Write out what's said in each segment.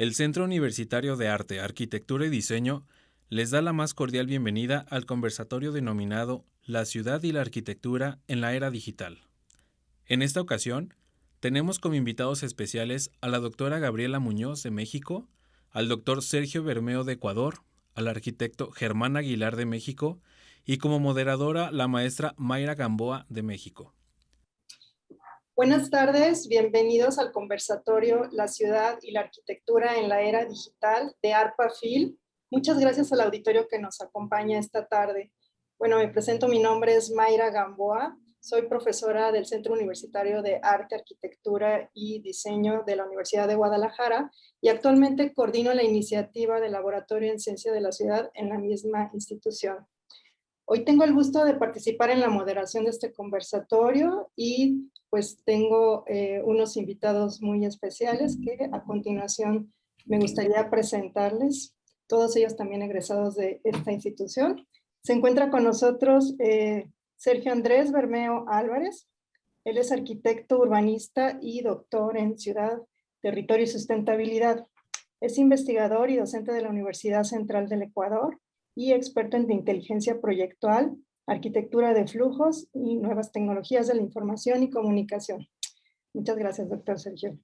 El Centro Universitario de Arte, Arquitectura y Diseño les da la más cordial bienvenida al conversatorio denominado La ciudad y la arquitectura en la era digital. En esta ocasión, tenemos como invitados especiales a la doctora Gabriela Muñoz de México, al doctor Sergio Bermeo de Ecuador, al arquitecto Germán Aguilar de México y como moderadora la maestra Mayra Gamboa de México. Buenas tardes, bienvenidos al conversatorio La ciudad y la arquitectura en la era digital de ARPA-FIL. Muchas gracias al auditorio que nos acompaña esta tarde. Bueno, me presento, mi nombre es Mayra Gamboa, soy profesora del Centro Universitario de Arte, Arquitectura y Diseño de la Universidad de Guadalajara y actualmente coordino la iniciativa del Laboratorio en Ciencia de la Ciudad en la misma institución. Hoy tengo el gusto de participar en la moderación de este conversatorio y pues tengo unos invitados muy especiales que a continuación me gustaría presentarles, todos ellos también egresados de esta institución. Se encuentra con nosotros Sergio Andrés Bermeo Álvarez. Él es arquitecto urbanista y doctor en Ciudad, Territorio y Sustentabilidad. Es investigador y docente de la Universidad Central del Ecuador y experto en inteligencia proyectual, arquitectura de flujos y nuevas tecnologías de la información y comunicación. Muchas gracias, doctor Sergio.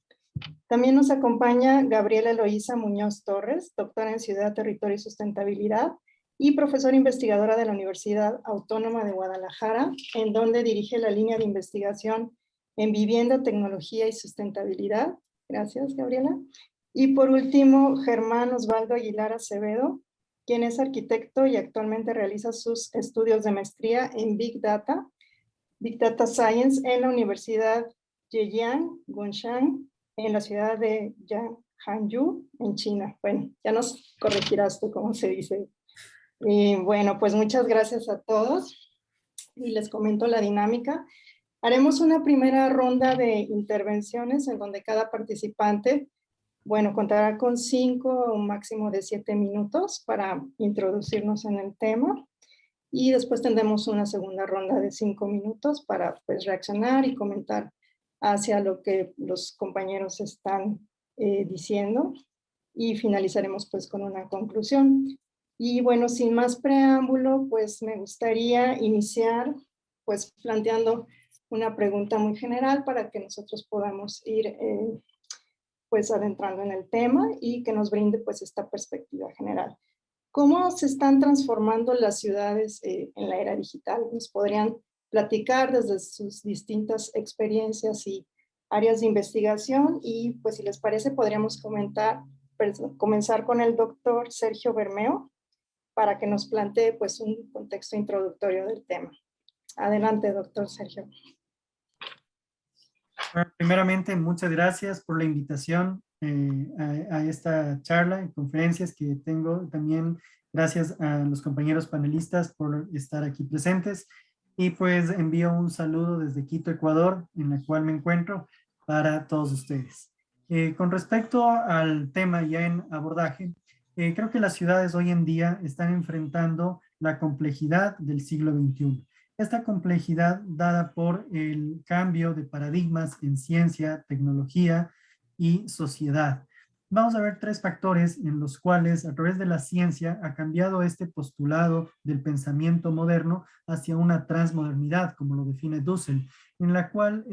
También nos acompaña Gabriela Eloísa Muñoz Torres, doctora en Ciudad, Territorio y Sustentabilidad y profesora investigadora de la Universidad Autónoma de Guadalajara, en donde dirige la línea de investigación en vivienda, tecnología y sustentabilidad. Gracias, Gabriela. Y por último, Germán Osvaldo Aguilar Acevedo, quien es arquitecto y actualmente realiza sus estudios de maestría en Big Data Science en la Universidad Zhejiang, Gunshan, en la ciudad de Hangzhou, en China. Bueno, ya nos corregirás tú cómo se dice. Bueno, pues muchas gracias a todos y les comento la dinámica. Haremos una primera ronda de intervenciones en donde cada participante contará con 5 o un máximo de 7 minutos para introducirnos en el tema y después tendremos una segunda ronda de 5 minutos para reaccionar y comentar hacia lo que los compañeros están diciendo y finalizaremos con una conclusión. Y bueno, sin más preámbulo, me gustaría iniciar planteando una pregunta muy general para que nosotros podamos ir adentrando en el tema y que nos brinde esta perspectiva general. ¿Cómo se están transformando las ciudades en la era digital? ¿Nos podrían platicar desde sus distintas experiencias y áreas de investigación? Y si les parece, podríamos comenzar con el doctor Sergio Bermeo para que nos plantee un contexto introductorio del tema. Adelante, doctor Sergio. Bueno, primeramente, muchas gracias por la invitación a esta charla y conferencias que tengo. También gracias a los compañeros panelistas por estar aquí presentes. Y envío un saludo desde Quito, Ecuador, en la cual me encuentro, para todos ustedes. Con respecto al tema ya en abordaje, creo que las ciudades hoy en día están enfrentando la complejidad del siglo XXI. Esta complejidad dada por el cambio de paradigmas en ciencia, tecnología y sociedad. Vamos a ver 3 factores en los cuales a través de la ciencia ha cambiado este postulado del pensamiento moderno hacia una transmodernidad, como lo define Dussel, en la cual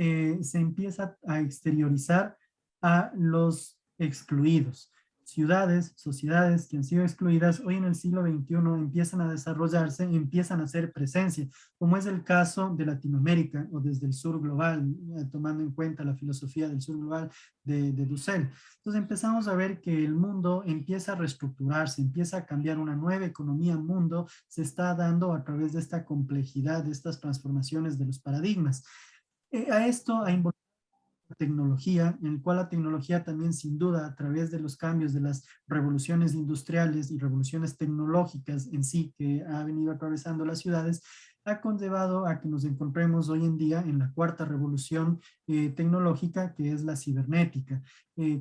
se empieza a exteriorizar a los excluidos. Ciudades, sociedades que han sido excluidas, hoy en el siglo XXI empiezan a desarrollarse, empiezan a hacer presencia, como es el caso de Latinoamérica o desde el sur global, tomando en cuenta la filosofía del sur global de Dussel. Entonces empezamos a ver que el mundo empieza a reestructurarse, empieza a cambiar, una nueva economía mundo se está dando a través de esta complejidad, de estas transformaciones de los paradigmas. A esto ha involucrado tecnología, en el cual la tecnología también sin duda a través de los cambios de las revoluciones industriales y revoluciones tecnológicas en sí que ha venido atravesando las ciudades, ha conllevado a que nos encontremos hoy en día en la 4ª revolución tecnológica, que es la cibernética,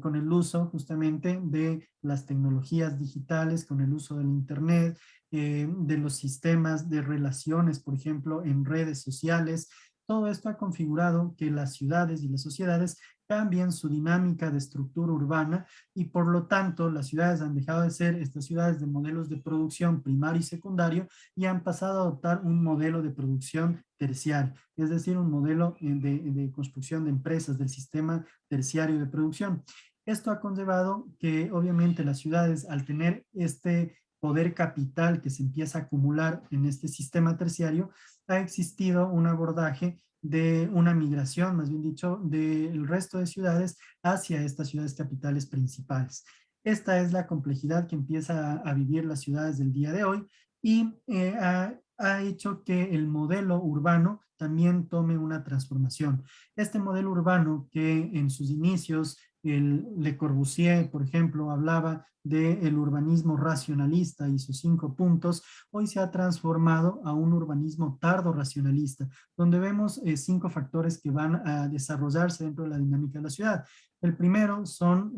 con el uso justamente de las tecnologías digitales, con el uso del internet, de los sistemas de relaciones, por ejemplo, en redes sociales. Todo esto ha configurado que las ciudades y las sociedades cambien su dinámica de estructura urbana y por lo tanto las ciudades han dejado de ser estas ciudades de modelos de producción primario y secundario y han pasado a adoptar un modelo de producción terciario, es decir, un modelo de construcción de empresas del sistema terciario de producción. Esto ha conllevado que obviamente las ciudades, al tener este poder capital que se empieza a acumular en este sistema terciario, ha existido un abordaje de una migración, más bien dicho, del resto de ciudades hacia estas ciudades capitales principales. Esta es la complejidad que empieza a vivir las ciudades del día de hoy y ha hecho que el modelo urbano también tome una transformación. Este modelo urbano que en sus inicios Le Corbusier, por ejemplo, hablaba del urbanismo racionalista y sus 5 puntos, hoy se ha transformado a un urbanismo tardo racionalista, donde vemos 5 factores que van a desarrollarse dentro de la dinámica de la ciudad. El primero son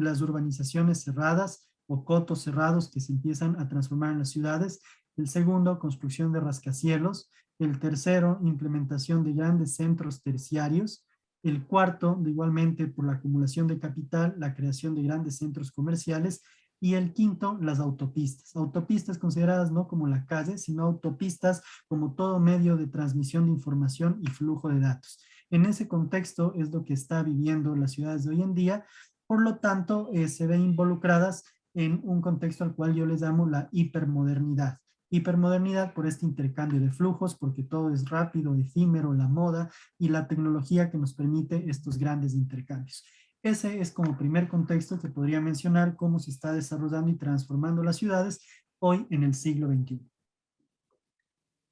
las urbanizaciones cerradas o cotos cerrados que se empiezan a transformar en las ciudades. El segundo, construcción de rascacielos. El tercero, implementación de grandes centros terciarios. El cuarto, de igualmente por la acumulación de capital, la creación de grandes centros comerciales. Y el quinto, las autopistas. Autopistas consideradas no como la calle, sino autopistas como todo medio de transmisión de información y flujo de datos. En ese contexto es lo que está viviendo las ciudades de hoy en día. Por lo tanto, se ven involucradas en un contexto al cual yo les llamo la hipermodernidad. Hipermodernidad por este intercambio de flujos, porque todo es rápido, efímero, la moda y la tecnología que nos permite estos grandes intercambios. Ese es como primer contexto que podría mencionar cómo se está desarrollando y transformando las ciudades hoy en el siglo XXI.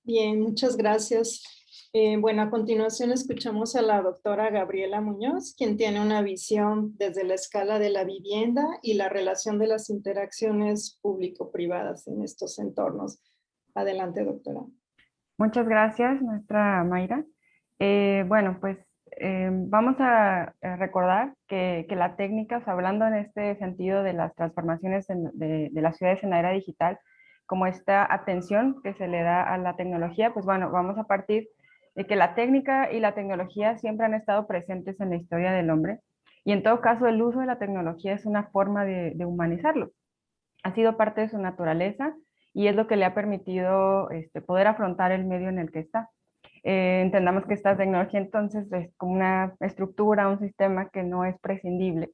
Bien, muchas gracias. Bueno, a continuación escuchamos a la doctora Gabriela Muñoz, quien tiene una visión desde la escala de la vivienda y la relación de las interacciones público-privadas en estos entornos. Adelante, doctora. Muchas gracias, maestra Mayra. Bueno, pues vamos a recordar que la técnica, o sea, hablando en este sentido de las transformaciones de las ciudades en la era digital, como esta atención que se le da a la tecnología, pues bueno, vamos a partir de que la técnica y la tecnología siempre han estado presentes en la historia del hombre y en todo caso el uso de la tecnología es una forma de humanizarlo. Ha sido parte de su naturaleza y es lo que le ha permitido poder afrontar el medio en el que está. Entendamos que esta tecnología entonces es como una estructura, un sistema que no es prescindible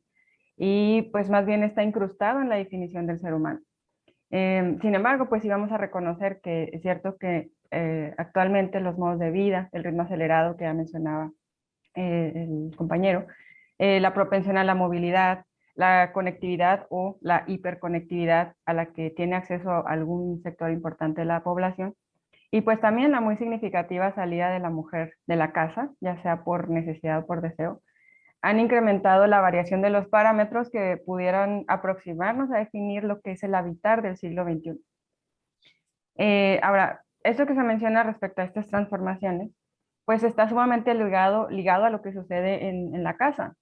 y pues más bien está incrustado en la definición del ser humano. Sin embargo, pues sí vamos a reconocer que es cierto que actualmente los modos de vida, el ritmo acelerado que ya mencionaba el compañero, la propensión a la movilidad, la conectividad o la hiperconectividad a la que tiene acceso algún sector importante de la población, y pues también la muy significativa salida de la mujer de la casa, ya sea por necesidad o por deseo, han incrementado la variación de los parámetros que pudieran aproximarnos a definir lo que es el habitar del siglo XXI. Ahora, esto que se menciona respecto a estas transformaciones, pues está sumamente ligado a lo que sucede en la casa.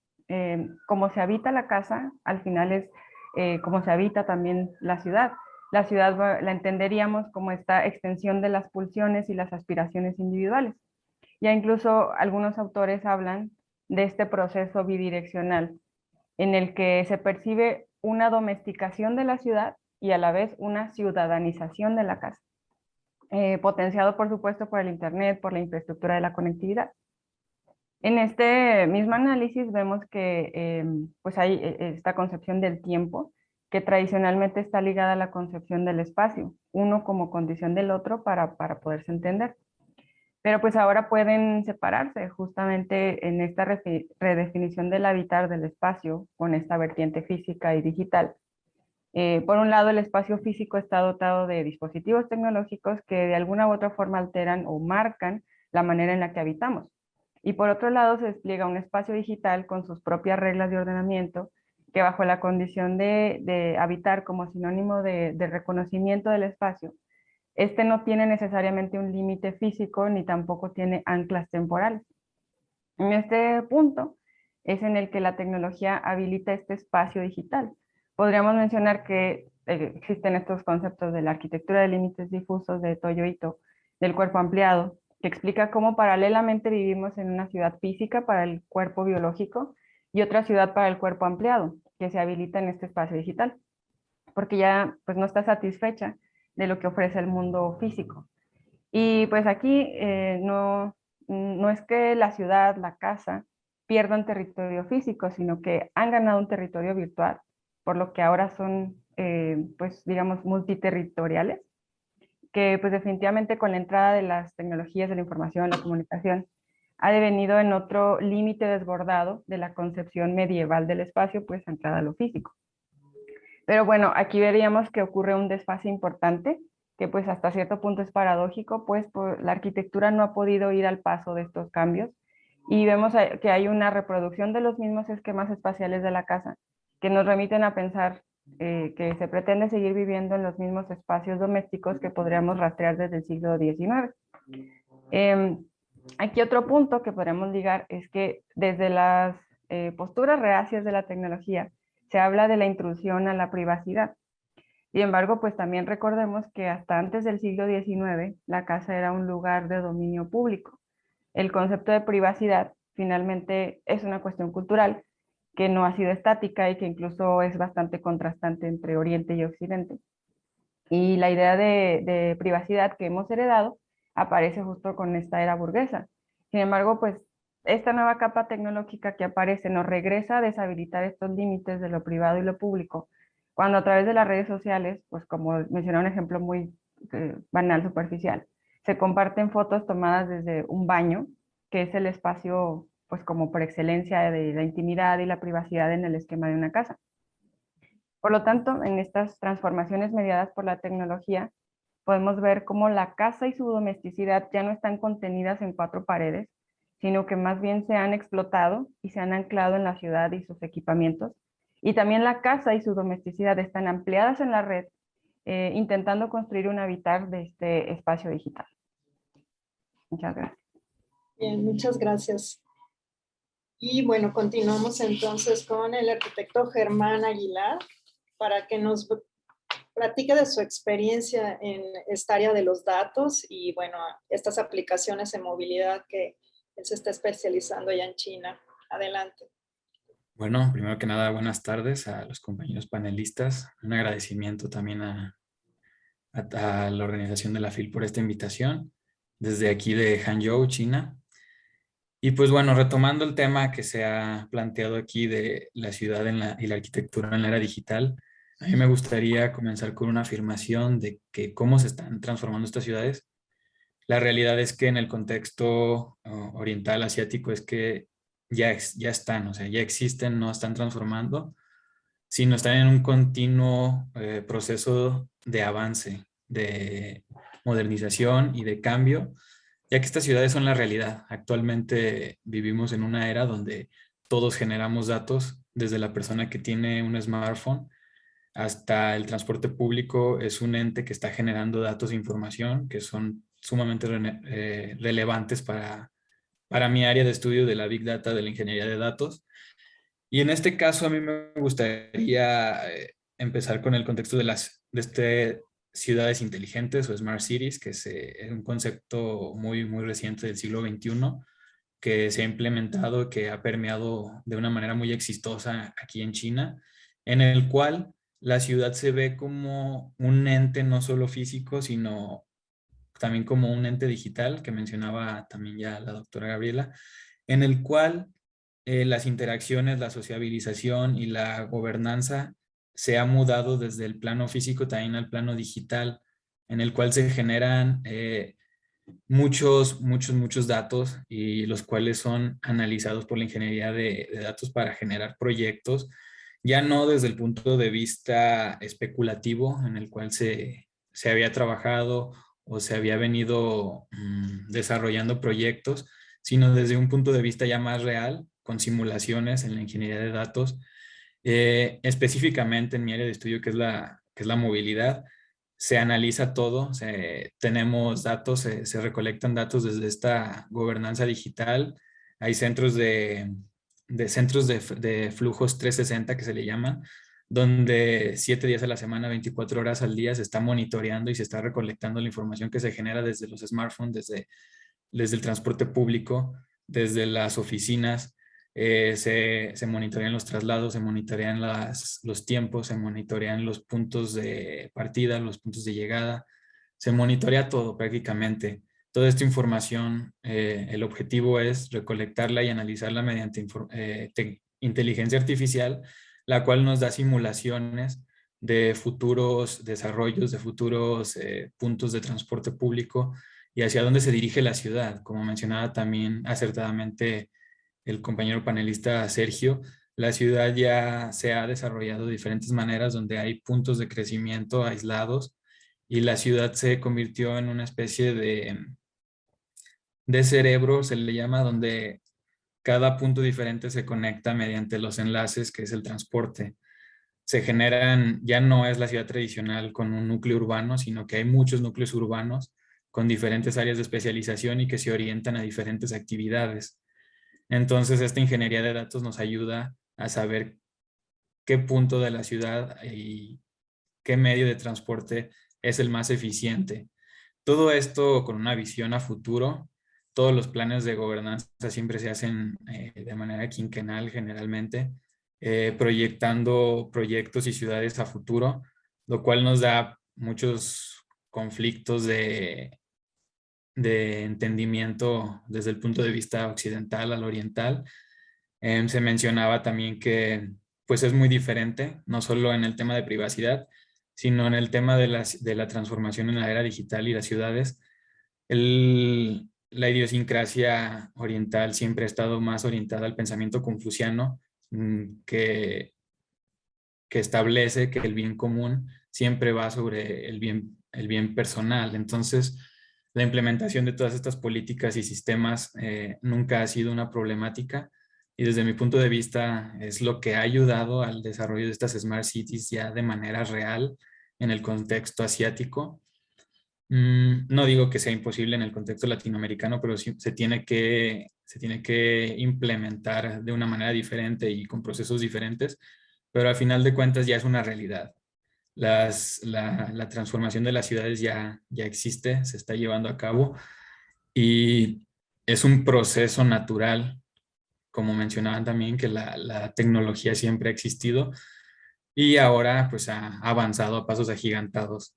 Como se habita la casa, al final es como se habita también la ciudad. La ciudad la entenderíamos como esta extensión de las pulsiones y las aspiraciones individuales. Ya incluso algunos autores hablan de este proceso bidireccional en el que se percibe una domesticación de la ciudad y a la vez una ciudadanización de la casa, potenciado por supuesto por el Internet, por la infraestructura de la conectividad. En este mismo análisis vemos que pues hay esta concepción del tiempo que tradicionalmente está ligada a la concepción del espacio, uno como condición del otro para poderse entender. Pero pues ahora pueden separarse justamente en esta redefinición del habitar del espacio con esta vertiente física y digital. Por un lado, el espacio físico está dotado de dispositivos tecnológicos que de alguna u otra forma alteran o marcan la manera en la que habitamos. Y por otro lado, se despliega un espacio digital con sus propias reglas de ordenamiento que bajo la condición de habitar como sinónimo de reconocimiento del espacio, este no tiene necesariamente un límite físico ni tampoco tiene anclas temporales. En este punto es en el que la tecnología habilita este espacio digital. Podríamos mencionar que existen estos conceptos de la arquitectura de límites difusos de Toyo Ito, del cuerpo ampliado, que explica cómo paralelamente vivimos en una ciudad física para el cuerpo biológico, y otra ciudad para el cuerpo ampliado, que se habilita en este espacio digital, porque ya pues no está satisfecha de lo que ofrece el mundo físico. Y pues aquí no es que la ciudad, la casa, pierdan territorio físico, sino que han ganado un territorio virtual, por lo que ahora son, pues digamos, multiterritoriales, que pues definitivamente con la entrada de las tecnologías de la información, la comunicación, ha devenido en otro límite desbordado de la concepción medieval del espacio, pues entrada a lo físico. Pero bueno, aquí veríamos que ocurre un desfase importante, que pues hasta cierto punto es paradójico, pues la arquitectura no ha podido ir al paso de estos cambios y vemos que hay una reproducción de los mismos esquemas espaciales de la casa, que nos remiten a pensar que se pretende seguir viviendo en los mismos espacios domésticos que podríamos rastrear desde el siglo XIX. Aquí otro punto que podríamos ligar es que desde las posturas reacias de la tecnología se habla de la intrusión a la privacidad. Sin embargo, pues también recordemos que hasta antes del siglo XIX la casa era un lugar de dominio público. El concepto de privacidad finalmente es una cuestión cultural que no ha sido estática y que incluso es bastante contrastante entre Oriente y Occidente. Y la idea de privacidad que hemos heredado aparece justo con esta era burguesa. Sin embargo, pues esta nueva capa tecnológica que aparece nos regresa a deshabilitar estos límites de lo privado y lo público, cuando a través de las redes sociales, pues como mencioné un ejemplo muy banal, superficial, se comparten fotos tomadas desde un baño, que es el espacio pues como por excelencia de la intimidad y la privacidad en el esquema de una casa. Por lo tanto, en estas transformaciones mediadas por la tecnología, podemos ver cómo la casa y su domesticidad ya no están contenidas en cuatro paredes, sino que más bien se han explotado y se han anclado en la ciudad y sus equipamientos. Y también la casa y su domesticidad están ampliadas en la red, intentando construir un hábitat de este espacio digital. Muchas gracias. Bien, muchas gracias. Y bueno, continuamos entonces con el arquitecto Germán Aguilar para que nos platique de su experiencia en esta área de los datos y bueno, estas aplicaciones en movilidad que él se está especializando ya en China. Adelante. Bueno, primero que nada, buenas tardes a los compañeros panelistas. Un agradecimiento también a la organización de la FIL por esta invitación desde aquí de Hangzhou, China. Y pues bueno, retomando el tema que se ha planteado aquí de la ciudad y la arquitectura en la era digital, a mí me gustaría comenzar con una afirmación de que cómo se están transformando estas ciudades. La realidad es que en el contexto oriental, asiático, es que ya están, o sea, ya existen, no están transformando, sino están en un continuo proceso de avance, de modernización y de cambio, ya que estas ciudades son la realidad. Actualmente vivimos en una era donde todos generamos datos, desde la persona que tiene un smartphone hasta el transporte público es un ente que está generando datos e información que son sumamente relevantes para mi área de estudio de la Big Data, de la ingeniería de datos. Y en este caso a mí me gustaría empezar con el contexto de ciudades inteligentes o Smart Cities, que es un concepto muy reciente del siglo XXI, que se ha implementado, que ha permeado de una manera muy exitosa aquí en China, en el cual la ciudad se ve como un ente no solo físico, sino también como un ente digital, que mencionaba también ya la doctora Gabriela, en el cual las interacciones, la sociabilización y la gobernanza se ha mudado desde el plano físico también al plano digital, en el cual se generan muchos datos y los cuales son analizados por la ingeniería de datos para generar proyectos, ya no desde el punto de vista especulativo en el cual se había trabajado o se había venido desarrollando proyectos, sino desde un punto de vista ya más real, con simulaciones en la ingeniería de datos, específicamente en mi área de estudio que es la movilidad. Se analiza todo, tenemos datos, se recolectan datos desde esta gobernanza digital. Hay centros de flujos 360 que se le llaman, donde 7 días a la semana, 24 horas al día se está monitoreando y se está recolectando la información que se genera desde los smartphones, desde el transporte público, desde las oficinas, Se monitorean los traslados, se monitorean los tiempos, se monitorean los puntos de partida, los puntos de llegada, se monitorea todo prácticamente. Toda esta información, el objetivo es recolectarla y analizarla mediante inteligencia artificial, la cual nos da simulaciones de futuros desarrollos, de futuros puntos de transporte público y hacia dónde se dirige la ciudad. Como mencionaba también acertadamente el compañero panelista Sergio, la ciudad ya se ha desarrollado de diferentes maneras donde hay puntos de crecimiento aislados y la ciudad se convirtió en una especie de cerebro, se le llama, donde cada punto diferente se conecta mediante los enlaces, que es el transporte. Se generan, ya no es la ciudad tradicional con un núcleo urbano, sino que hay muchos núcleos urbanos con diferentes áreas de especialización y que se orientan a diferentes actividades. Entonces, esta ingeniería de datos nos ayuda a saber qué punto de la ciudad y qué medio de transporte es el más eficiente. Todo esto con una visión a futuro. Todos los planes de gobernanza siempre se hacen de manera quinquenal generalmente, proyectando proyectos y ciudades a futuro, lo cual nos da muchos conflictos de entendimiento desde el punto de vista occidental al oriental. Se mencionaba también que pues es muy diferente, no solo en el tema de privacidad, sino en el tema de la transformación en la era digital y las ciudades. La idiosincrasia oriental siempre ha estado más orientada al pensamiento confuciano, que establece que el bien común siempre va sobre el bien personal. Entonces, la implementación de todas estas políticas y sistemas nunca ha sido una problemática y desde mi punto de vista es lo que ha ayudado al desarrollo de estas Smart Cities ya de manera real en el contexto asiático. No digo que sea imposible en el contexto latinoamericano, pero sí se tiene que implementar de una manera diferente y con procesos diferentes, pero al final de cuentas ya es una realidad. La transformación de las ciudades ya existe, se está llevando a cabo y es un proceso natural, como mencionaban también, que la tecnología siempre ha existido y ahora pues ha avanzado a pasos agigantados.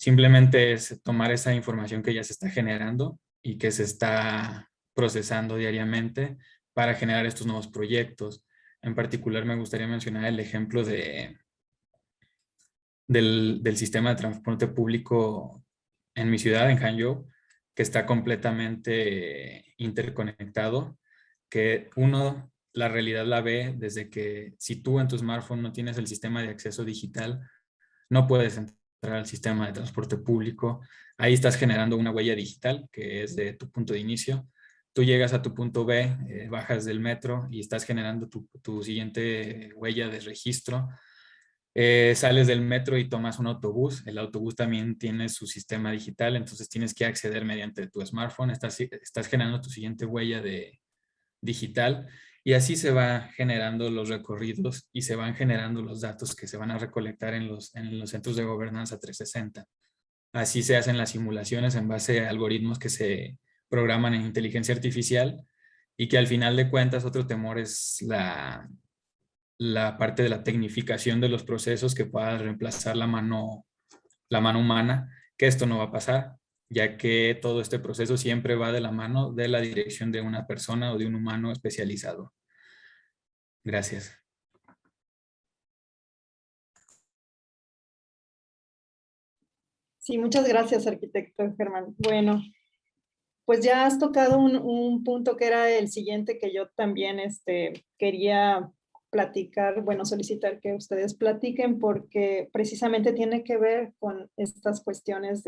Simplemente es tomar esa información que ya se está generando y que se está procesando diariamente para generar estos nuevos proyectos. En particular me gustaría mencionar el ejemplo del sistema de transporte público en mi ciudad, en Hangzhou, que está completamente interconectado, que uno, la realidad la ve desde que si tú en tu smartphone no tienes el sistema de acceso digital, no puedes entrar al sistema de transporte público. Ahí estás generando una huella digital, que es de tu punto de inicio. Tú llegas a tu punto B, bajas del metro y estás generando tu siguiente huella de registro. Sales del metro y tomas un autobús. El autobús también tiene su sistema digital, entonces tienes que acceder mediante tu smartphone. Estás generando tu siguiente huella digital y así se van generando los recorridos y se van generando los datos que se van a recolectar en los centros de gobernanza 360. Así se hacen las simulaciones en base a algoritmos que se programan en inteligencia artificial y que al final de cuentas otro temor es la parte de la tecnificación de los procesos que pueda reemplazar la mano humana, que esto no va a pasar, ya que todo este proceso siempre va de la mano de la dirección de una persona o de un humano especializado. Gracias. Sí, muchas gracias, arquitecto Germán. Bueno, pues ya has tocado un punto que era el siguiente que yo también quería platicar, bueno, solicitar que ustedes platiquen porque precisamente tiene que ver con estas cuestiones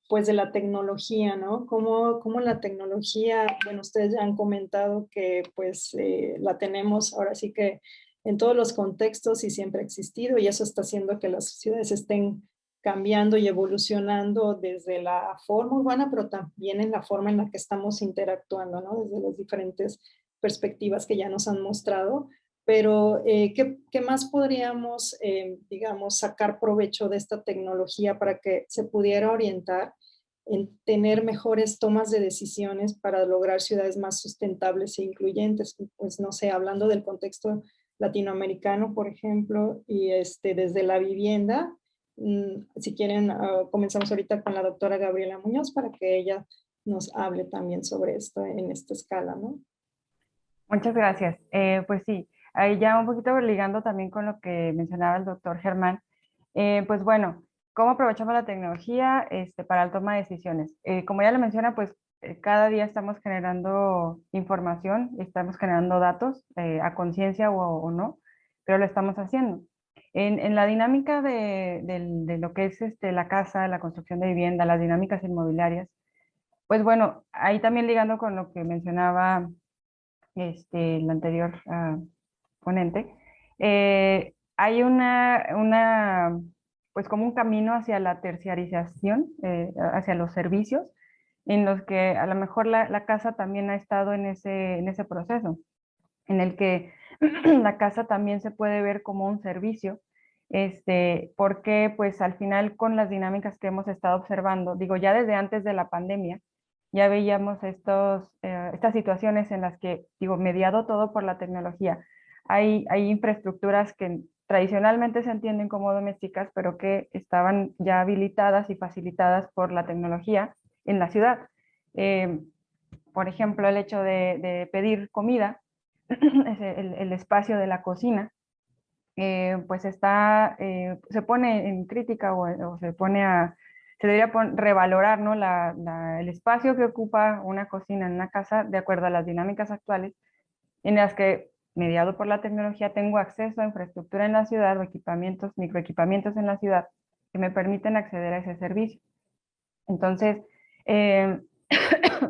pues de la tecnología, ¿no? Cómo la tecnología, bueno, ustedes ya han comentado que pues la tenemos ahora sí que en todos los contextos y siempre ha existido y eso está haciendo que las ciudades estén cambiando y evolucionando desde la forma urbana, pero también en la forma en la que estamos interactuando, ¿no? Desde las diferentes perspectivas que ya nos han mostrado. Pero, ¿qué más podríamos, digamos, sacar provecho de esta tecnología para que se pudiera orientar en tener mejores tomas de decisiones para lograr ciudades más sustentables e incluyentes. Pues no sé, hablando del contexto latinoamericano, por ejemplo, y desde la vivienda, si quieren, comenzamos ahorita con la doctora Gabriela Muñoz para que ella nos hable también sobre esto en esta escala, ¿no? Muchas gracias. Pues sí, ahí ya un poquito ligando también con lo que mencionaba el doctor Germán. Pues bueno, ¿cómo aprovechamos la tecnología para la toma de decisiones? Como ya lo menciona, pues cada día estamos generando información, estamos generando datos a conciencia o no, pero lo estamos haciendo. En la dinámica de lo que es la casa, la construcción de vivienda, las dinámicas inmobiliarias, pues bueno, ahí también ligando con lo que mencionaba el anterior ponente, hay pues como un camino hacia la terciarización, hacia los servicios, en los que a lo mejor la casa también ha estado en ese proceso, en el que la casa también se puede ver como un servicio, porque pues al final con las dinámicas que hemos estado observando, digo, ya desde antes de la pandemia, ya veíamos estas situaciones en las que, digo, mediado todo por la tecnología, hay infraestructuras que tradicionalmente se entienden como domésticas, pero que estaban ya habilitadas y facilitadas por la tecnología en la ciudad. Por ejemplo, el hecho de pedir comida, el espacio de la cocina, pues se pone en crítica o se debería revalorar, ¿no? El espacio que ocupa una cocina en una casa de acuerdo a las dinámicas actuales, en las que, mediado por la tecnología, tengo acceso a infraestructura en la ciudad o equipamientos, microequipamientos en la ciudad que me permiten acceder a ese servicio. Entonces, eh,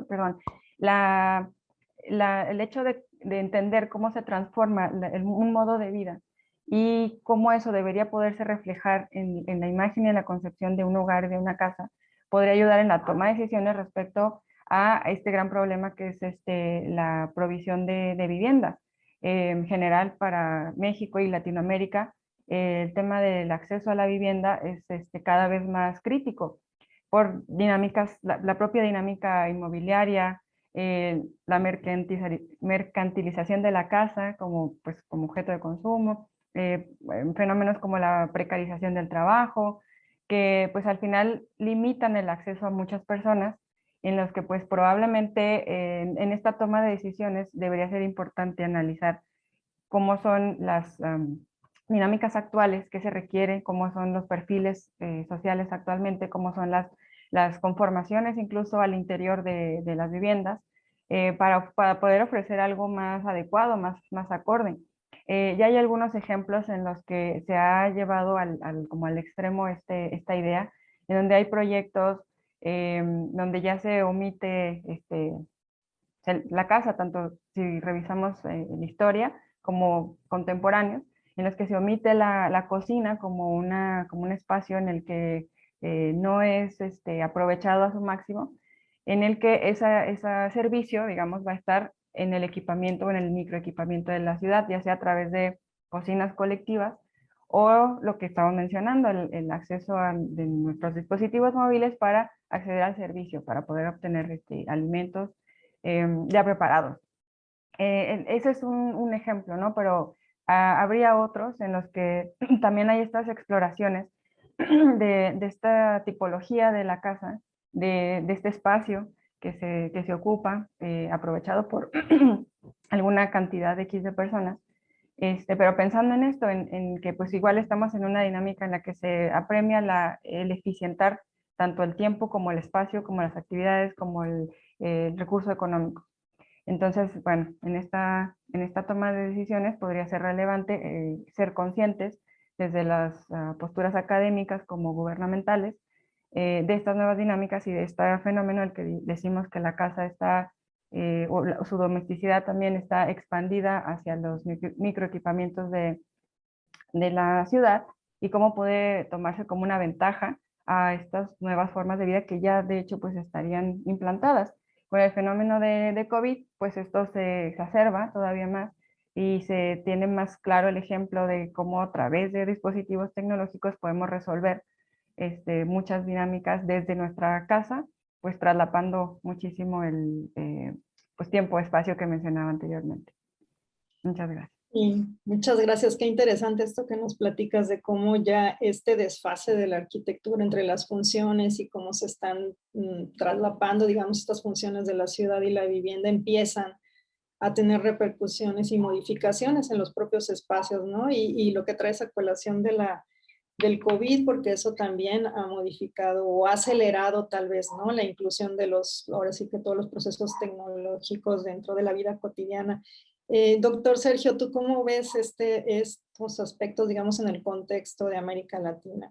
perdón, el hecho de entender cómo se transforma un modo de vida y cómo eso debería poderse reflejar en la imagen y en la concepción de un hogar, de una casa, podría ayudar en la toma de decisiones respecto a este gran problema que es la provisión de vivienda. En general, para México y Latinoamérica, el tema del acceso a la vivienda es cada vez más crítico por dinámicas, la propia dinámica inmobiliaria, la mercantilización de la casa pues, como objeto de consumo, fenómenos como la precarización del trabajo, que pues al final limitan el acceso a muchas personas, en los que pues probablemente en esta toma de decisiones debería ser importante analizar cómo son las dinámicas actuales que se requieren, cómo son los perfiles sociales actualmente, cómo son las conformaciones incluso al interior de las viviendas, para poder ofrecer algo más adecuado, más acorde. Ya hay algunos ejemplos en los que se ha llevado como al extremo esta idea, en donde hay proyectos donde ya se omite la casa, tanto si revisamos la historia como contemporáneos, en los que se omite la cocina como un espacio en el que no es aprovechado a su máximo, en el que ese servicio, digamos, va a estar en el equipamiento o en el microequipamiento de la ciudad, ya sea a través de cocinas colectivas o lo que estamos mencionando, el acceso de nuestros dispositivos móviles para acceder al servicio, para poder obtener alimentos ya preparados. Ese es un ejemplo, ¿no? Pero habría otros en los que también hay estas exploraciones de esta tipología de la casa, de este espacio que se ocupa, aprovechado por alguna cantidad de X de personas. Pero pensando en esto, en que pues igual estamos en una dinámica en la que se apremia el eficientar tanto el tiempo como el espacio, como las actividades, como el recurso económico. Entonces, bueno, en esta toma de decisiones podría ser relevante ser conscientes desde las posturas académicas como gubernamentales de estas nuevas dinámicas y de este fenómeno al que decimos que la casa está, su domesticidad también está expandida hacia los microequipamientos de la ciudad y cómo puede tomarse como una ventaja a estas nuevas formas de vida que ya de hecho pues estarían implantadas. Con el fenómeno de COVID, pues esto se exacerba todavía más y se tiene más claro el ejemplo de cómo a través de dispositivos tecnológicos podemos resolver muchas dinámicas desde nuestra casa pues traslapando muchísimo el pues tiempo, espacio que mencionaba anteriormente. Muchas gracias. Y muchas gracias, qué interesante esto que nos platicas de cómo ya este desfase de la arquitectura entre las funciones y cómo se están traslapando, digamos, estas funciones de la ciudad y la vivienda empiezan a tener repercusiones y modificaciones en los propios espacios, ¿no? Y lo que trae esa colación del COVID, porque eso también ha modificado o ha acelerado tal vez, ¿no? La inclusión de ahora sí que todos los procesos tecnológicos dentro de la vida cotidiana. Doctor Sergio, ¿tú cómo ves estos aspectos, digamos, en el contexto de América Latina,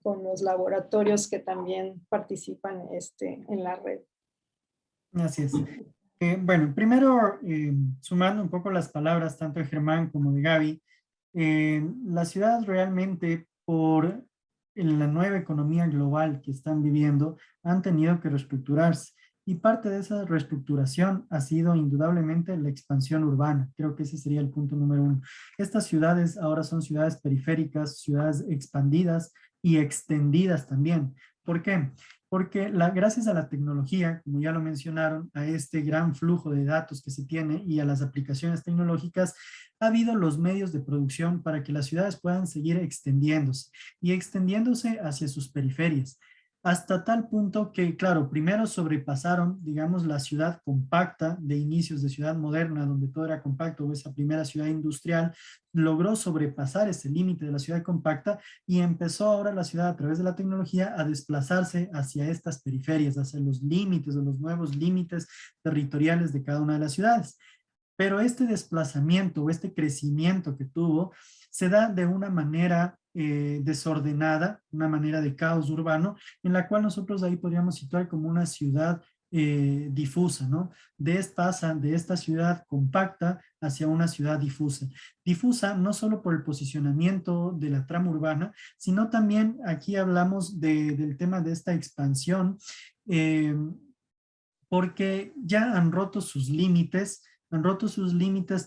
con los laboratorios que también participan en la red? Así es. Bueno, primero, sumando un poco las palabras tanto de Germán como de Gaby, las ciudades realmente por la nueva economía global que están viviendo han tenido que reestructurarse. Y parte de esa reestructuración ha sido indudablemente la expansión urbana. Creo que ese sería el punto número uno. Estas ciudades ahora son ciudades periféricas, ciudades expandidas y extendidas también. ¿Por qué? Porque gracias a la tecnología, como ya lo mencionaron, a este gran flujo de datos que se tiene y a las aplicaciones tecnológicas, ha habido los medios de producción para que las ciudades puedan seguir extendiéndose y extendiéndose hacia sus periferias. Hasta tal punto que, claro, primero sobrepasaron, digamos, la ciudad compacta de inicios de ciudad moderna, donde todo era compacto, o esa primera ciudad industrial, logró sobrepasar ese límite de la ciudad compacta y empezó ahora la ciudad a través de la tecnología a desplazarse hacia estas periferias, hacia los límites o los nuevos límites territoriales de cada una de las ciudades. Pero este desplazamiento o este crecimiento que tuvo se da de una manera desordenada, una manera de caos urbano, en la cual nosotros ahí podríamos situar como una ciudad difusa, ¿no? Pasan de esta ciudad compacta hacia una ciudad difusa. Difusa no solo por el posicionamiento de la trama urbana, sino también aquí hablamos del tema de esta expansión, porque ya han roto sus límites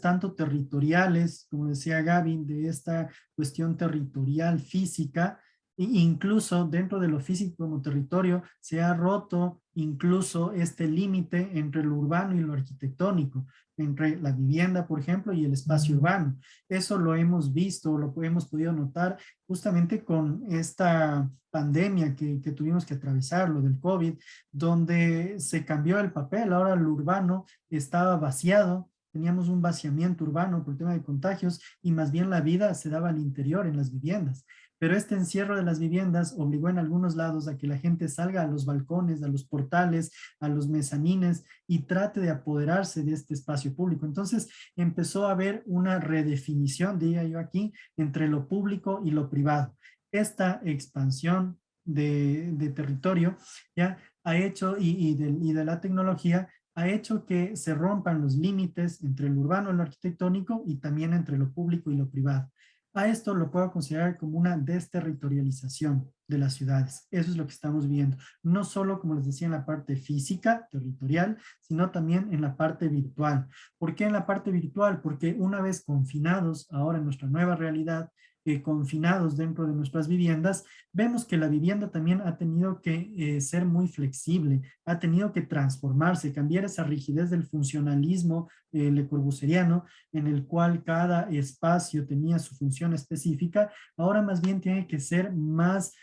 tanto territoriales, como decía Gaby, de esta cuestión territorial física, e incluso dentro de lo físico como territorio se ha roto incluso este límite entre lo urbano y lo arquitectónico, entre la vivienda, por ejemplo, y el espacio urbano. Eso lo hemos visto, lo hemos podido notar justamente con esta pandemia que tuvimos que atravesar, lo del COVID, donde se cambió el papel, ahora lo urbano estaba vaciado, teníamos un vaciamiento urbano por el tema de contagios y más bien la vida se daba al interior en las viviendas. Pero este encierro de las viviendas obligó en algunos lados a que la gente salga a los balcones, a los portales, a los mezanines y trate de apoderarse de este espacio público. Entonces empezó a haber una redefinición, diría yo aquí, entre lo público y lo privado. Esta expansión de territorio ya ha hecho y de la tecnología ha hecho que se rompan los límites entre lo urbano y lo arquitectónico y también entre lo público y lo privado. A esto lo puedo considerar como una desterritorialización de las ciudades. Eso es lo que estamos viendo. No solo, como les decía, en la parte física, territorial, sino también en la parte virtual. ¿Por qué en la parte virtual? Porque una vez confinados ahora en nuestra nueva realidad, confinados dentro de nuestras viviendas, vemos que la vivienda también ha tenido que ser muy flexible, ha tenido que transformarse, cambiar esa rigidez del funcionalismo le corbuseriano, en el cual cada espacio tenía su función específica, ahora más bien tiene que ser más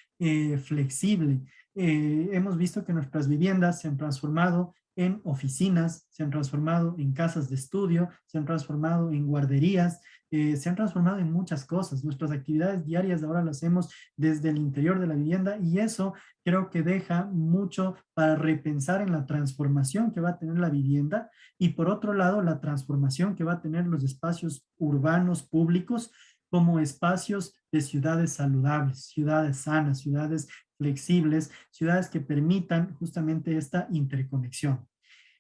flexible. Hemos visto que nuestras viviendas se han transformado en oficinas, se han transformado en casas de estudio, se han transformado en guarderías, se han transformado en muchas cosas. Nuestras actividades diarias ahora las hacemos desde el interior de la vivienda y eso creo que deja mucho para repensar en la transformación que va a tener la vivienda y por otro lado la transformación que va a tener los espacios urbanos públicos como espacios de ciudades saludables, ciudades sanas, ciudades flexibles, ciudades que permitan justamente esta interconexión.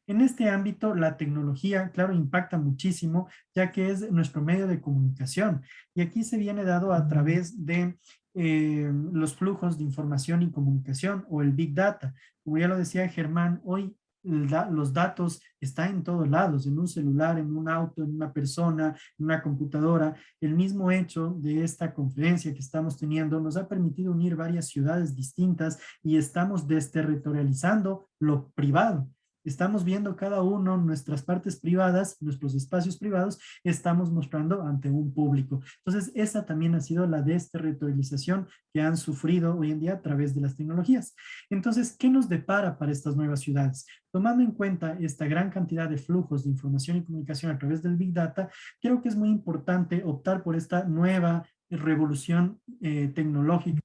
En este ámbito, la tecnología, claro, impacta muchísimo, ya que es nuestro medio de comunicación. Y aquí se viene dado a través de los flujos de información y comunicación o el Big Data. Como ya lo decía Germán, hoy los datos están en todos lados, en un celular, en un auto, en una persona, en una computadora. El mismo hecho de esta conferencia que estamos teniendo nos ha permitido unir varias ciudades distintas y estamos desterritorializando lo privado. Estamos viendo cada uno nuestras partes privadas, nuestros espacios privados, estamos mostrando ante un público. Entonces, esa también ha sido la desterritorialización que han sufrido hoy en día a través de las tecnologías. Entonces, ¿qué nos depara para estas nuevas ciudades? Tomando en cuenta esta gran cantidad de flujos de información y comunicación a través del Big Data, creo que es muy importante optar por esta nueva revolución tecnológica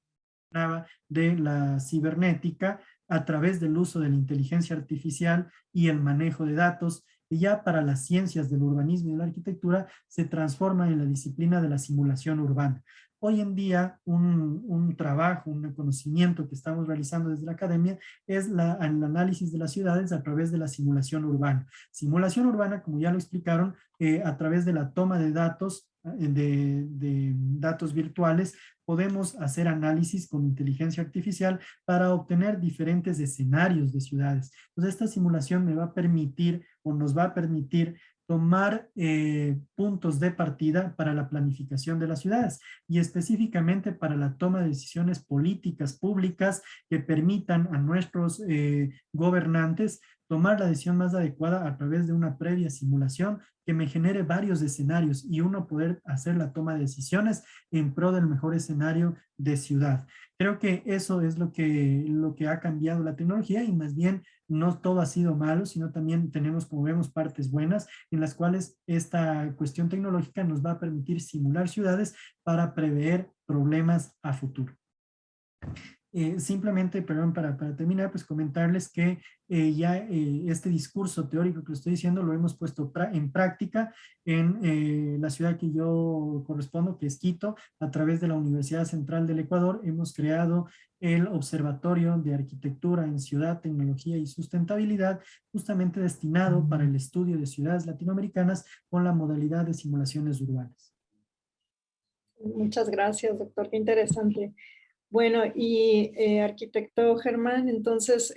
de la cibernética a través del uso de la inteligencia artificial y el manejo de datos, y ya para las ciencias del urbanismo y de la arquitectura se transforma en la disciplina de la simulación urbana. Hoy en día un trabajo, un conocimiento que estamos realizando desde la academia es el análisis de las ciudades a través de la simulación urbana. Simulación urbana, como ya lo explicaron, a través de la toma de datos, de datos virtuales, podemos hacer análisis con inteligencia artificial para obtener diferentes escenarios de ciudades. Entonces, esta simulación me va a permitir o nos va a permitir tomar puntos de partida para la planificación de las ciudades y específicamente para la toma de decisiones políticas públicas que permitan a nuestros gobernantes tomar la decisión más adecuada a través de una previa simulación que me genere varios escenarios y uno poder hacer la toma de decisiones en pro del mejor escenario de ciudad. Creo que eso es lo que ha cambiado la tecnología y más bien no todo ha sido malo, sino también tenemos, como vemos, partes buenas en las cuales esta cuestión tecnológica nos va a permitir simular ciudades para prever problemas a futuro. Simplemente, perdón, para terminar, pues comentarles que este discurso teórico que estoy diciendo lo hemos puesto en práctica en la ciudad que yo correspondo, que es Quito, a través de la Universidad Central del Ecuador. Hemos creado el Observatorio de Arquitectura en Ciudad, Tecnología y Sustentabilidad, justamente destinado para el estudio de ciudades latinoamericanas con la modalidad de simulaciones urbanas. Muchas gracias, doctor. Qué interesante. Bueno, y arquitecto Germán, entonces,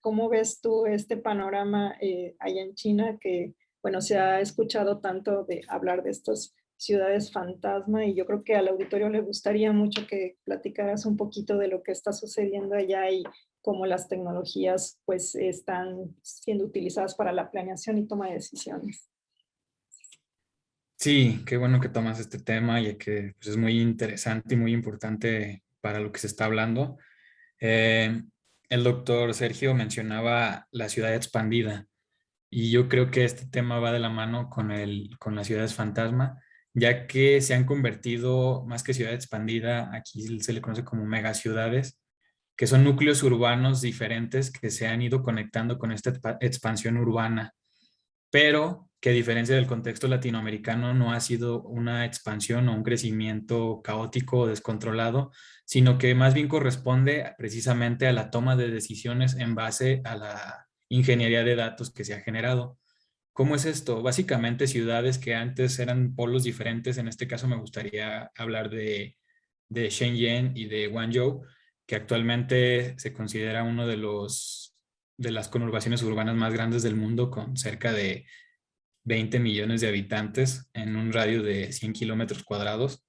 ¿cómo ves tú este panorama allá en China que, bueno, se ha escuchado tanto de hablar de estas ciudades fantasma y yo creo que al auditorio le gustaría mucho que platicaras un poquito de lo que está sucediendo allá y cómo las tecnologías pues están siendo utilizadas para la planeación y toma de decisiones? Sí, qué bueno que tomas este tema y que pues, es muy interesante y muy importante para lo que se está hablando. El doctor Sergio mencionaba la ciudad expandida y yo creo que este tema va de la mano con las ciudades fantasma, ya que se han convertido, más que ciudad expandida, aquí se le conoce como megaciudades, que son núcleos urbanos diferentes que se han ido conectando con esta expansión urbana, pero que a diferencia del contexto latinoamericano no ha sido una expansión o un crecimiento caótico o descontrolado, sino que más bien corresponde precisamente a la toma de decisiones en base a la ingeniería de datos que se ha generado. ¿Cómo es esto? Básicamente ciudades que antes eran polos diferentes, en este caso me gustaría hablar de Shenzhen y de Guangzhou, que actualmente se considera uno de las conurbaciones urbanas más grandes del mundo, con cerca de 20 millones de habitantes en un radio de 100 kilómetros cuadrados.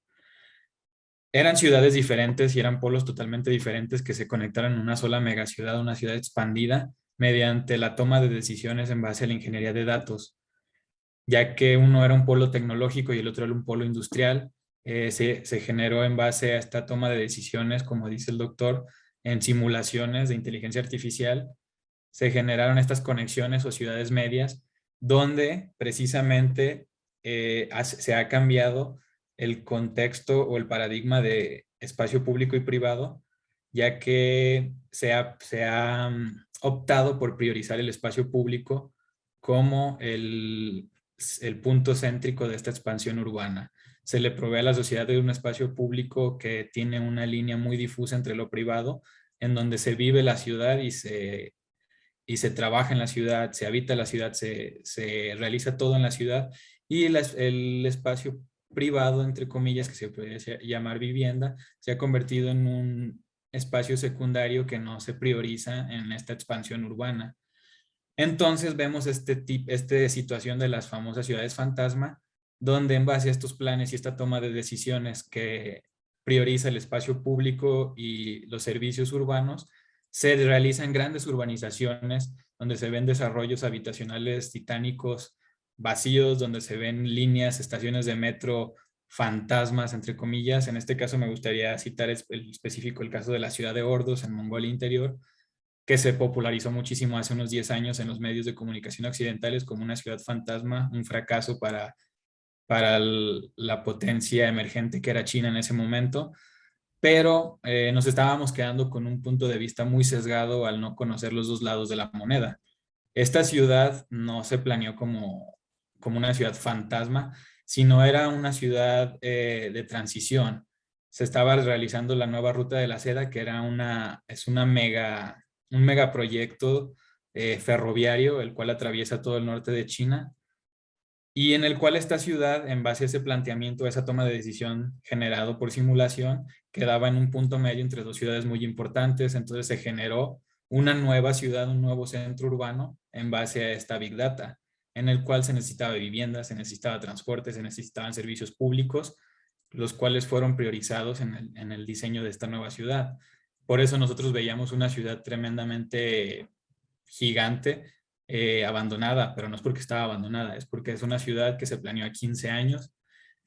Eran ciudades diferentes y eran polos totalmente diferentes que se conectaron en una sola megaciudad, una ciudad expandida, mediante la toma de decisiones en base a la ingeniería de datos, ya que uno era un polo tecnológico y el otro era un polo industrial. Se generó en base a esta toma de decisiones, como dice el doctor, en simulaciones de inteligencia artificial. Se generaron estas conexiones o ciudades medias, donde precisamente se ha cambiado el contexto o el paradigma de espacio público y privado, ya que se ha optado por priorizar el espacio público como el punto céntrico de esta expansión urbana. Se le provee a la sociedad de un espacio público que tiene una línea muy difusa entre lo privado, en donde se vive la ciudad y se trabaja en la ciudad, se habita la ciudad, se realiza todo en la ciudad, y el espacio privado, entre comillas, que se puede llamar vivienda, se ha convertido en un espacio secundario que no se prioriza en esta expansión urbana. Entonces vemos esta situación de las famosas ciudades fantasma, donde en base a estos planes y esta toma de decisiones que prioriza el espacio público y los servicios urbanos, se realizan grandes urbanizaciones donde se ven desarrollos habitacionales titánicos vacíos, donde se ven líneas, estaciones de metro fantasmas, entre comillas. En este caso me gustaría citar el específico el caso de la ciudad de Ordos en Mongolia Interior, que se popularizó muchísimo hace unos 10 años en los medios de comunicación occidentales como una ciudad fantasma, un fracaso para la potencia emergente que era China en ese momento, pero nos estábamos quedando con un punto de vista muy sesgado al no conocer los dos lados de la moneda. Esta ciudad no se planeó como una ciudad fantasma, sino era una ciudad de transición. Se estaba realizando la nueva ruta de la seda, que era un megaproyecto ferroviario, el cual atraviesa todo el norte de China, y en el cual esta ciudad, en base a ese planteamiento, a esa toma de decisión generado por simulación, quedaba en un punto medio entre dos ciudades muy importantes. Entonces se generó una nueva ciudad, un nuevo centro urbano en base a esta Big Data, en el cual se necesitaba vivienda, se necesitaba transporte, se necesitaban servicios públicos, los cuales fueron priorizados en el diseño de esta nueva ciudad. Por eso nosotros veíamos una ciudad tremendamente gigante, abandonada, pero no es porque estaba abandonada, es porque es una ciudad que se planeó a 15 años,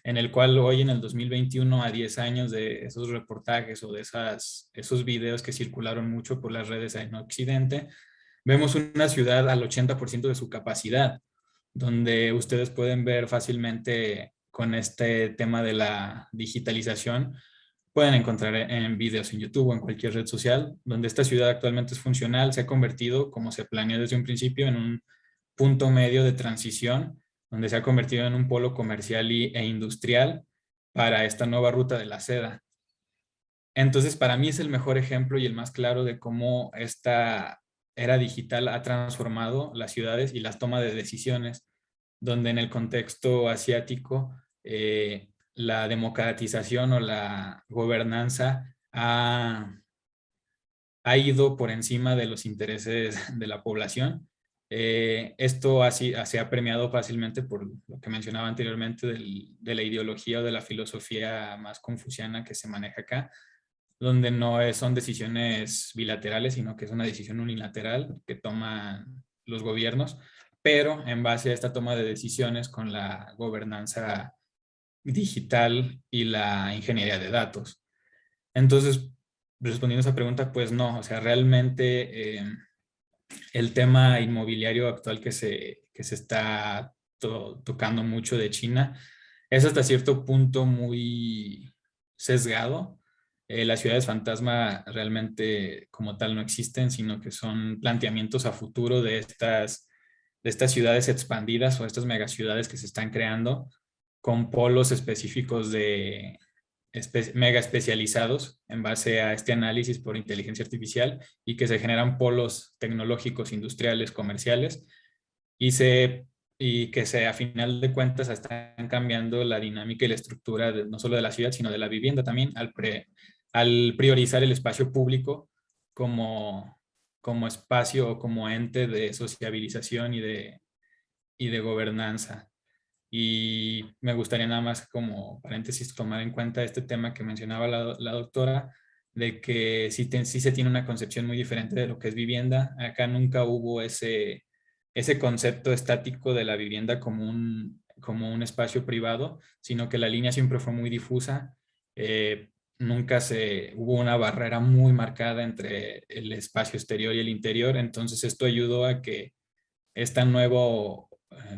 en el cual hoy en el 2021, a 10 años de esos reportajes o de esos videos que circularon mucho por las redes en Occidente, vemos una ciudad al 80% de su capacidad, donde ustedes pueden ver fácilmente con este tema de la digitalización, pueden encontrar en videos en YouTube o en cualquier red social, donde esta ciudad actualmente es funcional, se ha convertido, como se planeó desde un principio, en un punto medio de transición, donde se ha convertido en un polo comercial e industrial para esta nueva ruta de la seda. Entonces, para mí es el mejor ejemplo y el más claro de cómo esta era digital ha transformado las ciudades y las tomas de decisiones, donde en el contexto asiático la democratización o la gobernanza ha ido por encima de los intereses de la población. Esto así se ha premiado fácilmente por lo que mencionaba anteriormente de la ideología o de la filosofía más confuciana que se maneja acá, donde no son decisiones bilaterales, sino que es una decisión unilateral que toman los gobiernos, pero en base a esta toma de decisiones con la gobernanza digital y la ingeniería de datos. Entonces, respondiendo a esa pregunta, pues no, o sea, realmente el tema inmobiliario actual que se está tocando mucho de China es hasta cierto punto muy sesgado. Las ciudades fantasma realmente como tal no existen, sino que son planteamientos a futuro de estas ciudades expandidas o estas megaciudades que se están creando con polos específicos mega especializados en base a este análisis por inteligencia artificial y que se generan polos tecnológicos, industriales, comerciales y que a final de cuentas están cambiando la dinámica y la estructura no solo de la ciudad, sino de la vivienda también al priorizar el espacio público como espacio o como ente de sociabilización y de gobernanza. Y me gustaría nada más como paréntesis tomar en cuenta este tema que mencionaba la doctora, de que sí se tiene una concepción muy diferente de lo que es vivienda. Acá nunca hubo ese concepto estático de la vivienda como un espacio privado, sino que la línea siempre fue muy difusa. Nunca hubo una barrera muy marcada entre el espacio exterior y el interior. Entonces esto ayudó a que este nuevo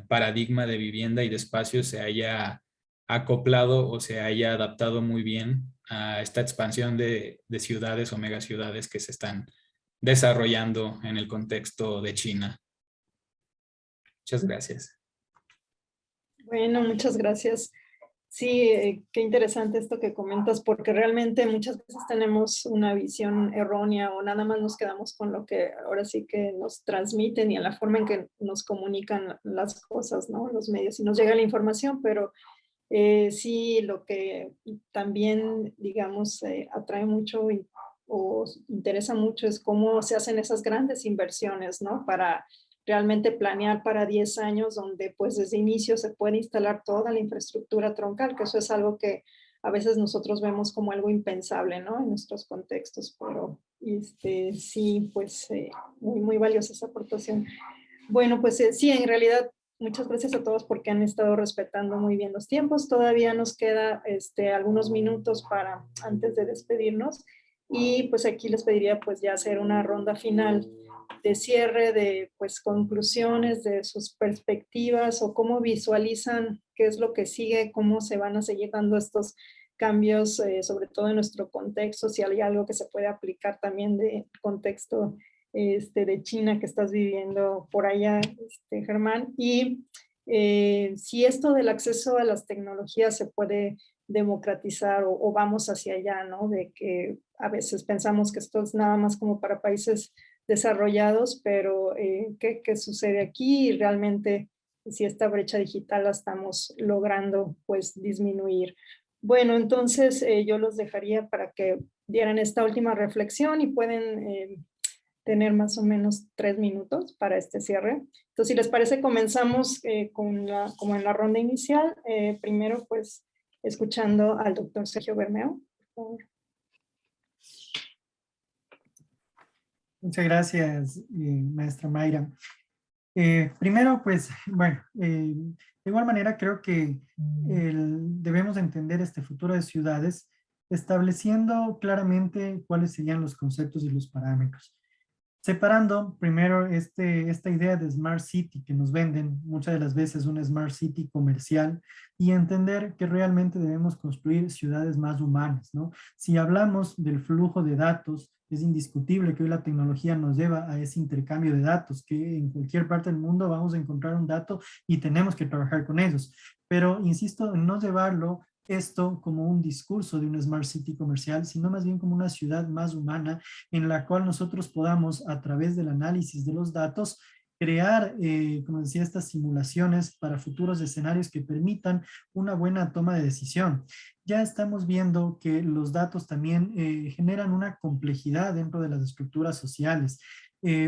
paradigma de vivienda y de espacio se haya acoplado o se haya adaptado muy bien a esta expansión de ciudades o megaciudades que se están desarrollando en el contexto de China. Muchas gracias. Bueno, muchas gracias. Sí, qué interesante esto que comentas, porque realmente muchas veces tenemos una visión errónea o nada más nos quedamos con lo que ahora sí que nos transmiten y en la forma en que nos comunican las cosas, ¿no? Los medios y nos llega la información, pero sí, lo que también, digamos, atrae mucho o interesa mucho es cómo se hacen esas grandes inversiones, ¿no? Para realmente planear para 10 años, donde pues desde inicio se puede instalar toda la infraestructura troncal, que eso es algo que a veces nosotros vemos como algo impensable, ¿no? En nuestros contextos, pero sí, pues muy, muy valiosa esa aportación. Bueno, pues sí, en realidad, muchas gracias a todos porque han estado respetando muy bien los tiempos. Todavía nos queda algunos minutos para antes de despedirnos. Y pues aquí les pediría pues ya hacer una ronda final de cierre, de pues conclusiones, de sus perspectivas o cómo visualizan qué es lo que sigue, cómo se van a seguir dando estos cambios, sobre todo en nuestro contexto, si hay algo que se puede aplicar también de contexto de China que estás viviendo por allá, Germán. Y si esto del acceso a las tecnologías se puede democratizar o vamos hacia allá, ¿no? De que a veces pensamos que esto es nada más como para países desarrollados, pero ¿qué sucede aquí? Y realmente si esta brecha digital la estamos logrando pues disminuir. Bueno, entonces yo los dejaría para que dieran esta última reflexión y pueden tener más o menos 3 minutos para este cierre. Entonces, si les parece, comenzamos como en la ronda inicial. Primero, pues, escuchando al doctor Sergio Bermeo, por favor. Muchas gracias, maestra Mayra. Primero, pues, bueno, de igual manera creo que debemos entender este futuro de ciudades estableciendo claramente cuáles serían los conceptos y los parámetros. Separando primero esta idea de Smart City que nos venden muchas de las veces una Smart City comercial y entender que realmente debemos construir ciudades más humanas, ¿no? Si hablamos del flujo de datos, es indiscutible que hoy la tecnología nos lleva a ese intercambio de datos, que en cualquier parte del mundo vamos a encontrar un dato y tenemos que trabajar con ellos. Pero insisto en no llevarlo esto como un discurso de una Smart City comercial, sino más bien como una ciudad más humana en la cual nosotros podamos, a través del análisis de los datos, crear, como decía, estas simulaciones para futuros escenarios que permitan una buena toma de decisión. Ya estamos viendo que los datos también generan una complejidad dentro de las estructuras sociales.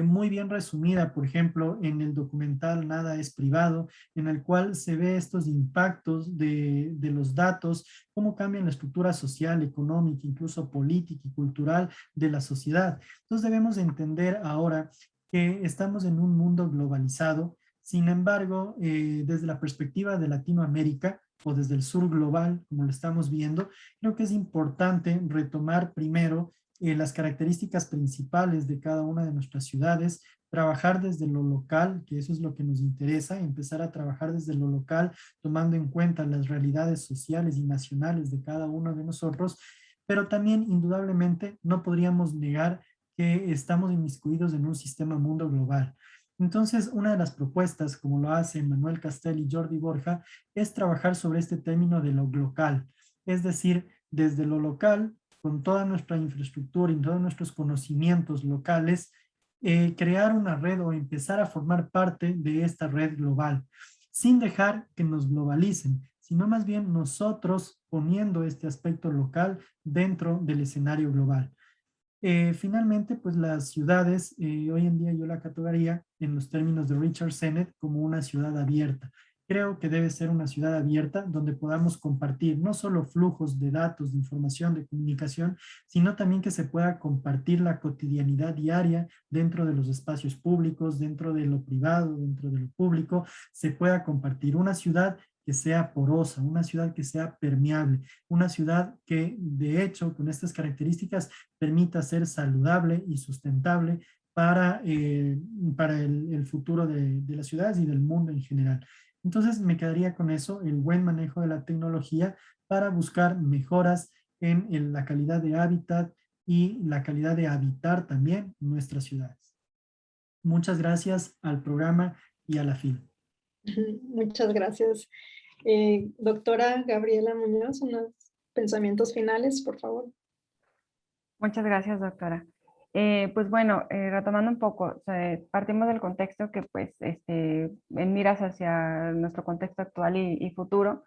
Muy bien resumida, por ejemplo, en el documental Nada es privado, en el cual se ve estos impactos de los datos, cómo cambian la estructura social, económica, incluso política y cultural de la sociedad. Entonces debemos entender ahora que estamos en un mundo globalizado. Sin embargo, desde la perspectiva de Latinoamérica o desde el sur global, como lo estamos viendo, creo que es importante retomar primero las características principales de cada una de nuestras ciudades, trabajar desde lo local, que eso es lo que nos interesa, empezar a trabajar desde lo local, tomando en cuenta las realidades sociales y nacionales de cada uno de nosotros, pero también indudablemente no podríamos negar que estamos inmiscuidos en un sistema mundo global. Entonces, una de las propuestas, como lo hacen Manuel Castel y Jordi Borja, es trabajar sobre este término de lo local, es decir, desde lo local, con toda nuestra infraestructura y todos nuestros conocimientos locales, crear una red o empezar a formar parte de esta red global, sin dejar que nos globalicen, sino más bien nosotros poniendo este aspecto local dentro del escenario global. Finalmente, pues las ciudades, hoy en día yo la catalogaría en los términos de Richard Sennett como una ciudad abierta. Creo que debe ser una ciudad abierta donde podamos compartir no solo flujos de datos, de información, de comunicación, sino también que se pueda compartir la cotidianidad diaria dentro de los espacios públicos, dentro de lo privado, dentro de lo público, se pueda compartir una ciudad que sea porosa, una ciudad que sea permeable, una ciudad que de hecho con estas características permita ser saludable y sustentable para el futuro de las ciudades y del mundo en general. Entonces me quedaría con eso, el buen manejo de la tecnología para buscar mejoras en la calidad de hábitat y la calidad de habitar también nuestras ciudades. Muchas gracias al programa y a la FIL. Muchas gracias. Doctora Gabriela Muñoz, unos pensamientos finales, por favor. Muchas gracias, doctora. Pues bueno, retomando un poco, o sea, partimos del contexto que pues en miras hacia nuestro contexto actual y futuro,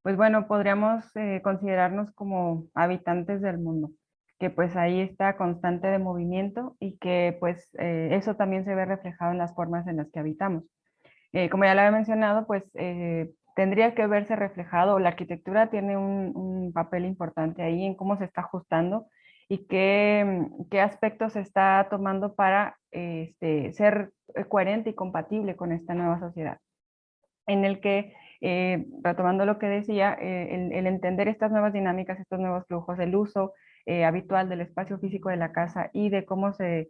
pues bueno, podríamos considerarnos como habitantes del mundo. que pues ahí está constante de movimiento y que pues eso también se ve reflejado en las formas en las que habitamos. Como ya lo había mencionado, pues tendría que verse reflejado, la arquitectura tiene un papel importante ahí en cómo se está ajustando y qué aspectos se está tomando para ser coherente y compatible con esta nueva sociedad. En el que, retomando lo que decía, el entender estas nuevas dinámicas, estos nuevos flujos, el uso habitual del espacio físico de la casa y de cómo se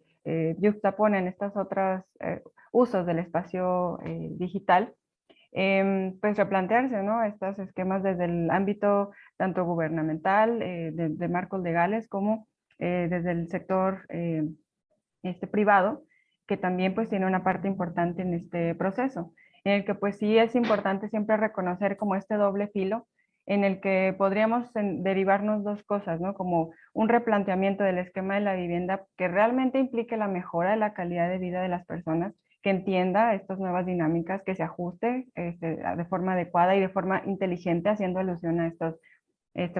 yuxtaponen estos otros usos del espacio digital, pues replantearse, ¿no? Estos esquemas desde el ámbito tanto gubernamental, de marcos legales, como desde el sector privado, que también pues tiene una parte importante en este proceso, en el que pues sí es importante siempre reconocer como este doble filo, en el que podríamos derivarnos dos cosas, ¿no? Como un replanteamiento del esquema de la vivienda que realmente implique la mejora de la calidad de vida de las personas, que entienda estas nuevas dinámicas, que se ajuste de forma adecuada y de forma inteligente, haciendo alusión a estas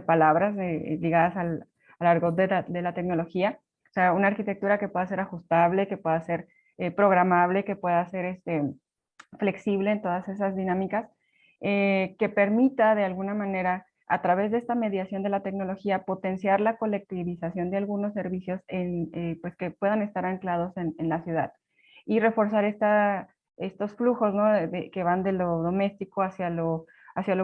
palabras ligadas al argot de la tecnología. O sea, una arquitectura que pueda ser ajustable, que pueda ser programable, que pueda ser flexible en todas esas dinámicas, que permita de alguna manera, a través de esta mediación de la tecnología, potenciar la colectivización de algunos servicios pues que puedan estar anclados en la ciudad y reforzar estos flujos, ¿no? Que van de lo doméstico hacia lo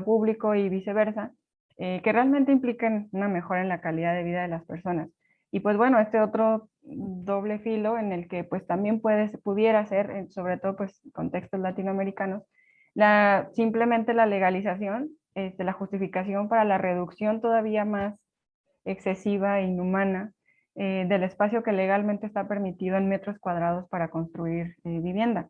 público y viceversa, que realmente impliquen una mejora en la calidad de vida de las personas. Y pues bueno, este otro doble filo en el que pues también pudiera ser, sobre todo pues contextos latinoamericanos, simplemente la legalización, la justificación para la reducción todavía más excesiva e inhumana del espacio que legalmente está permitido en metros cuadrados para construir vivienda.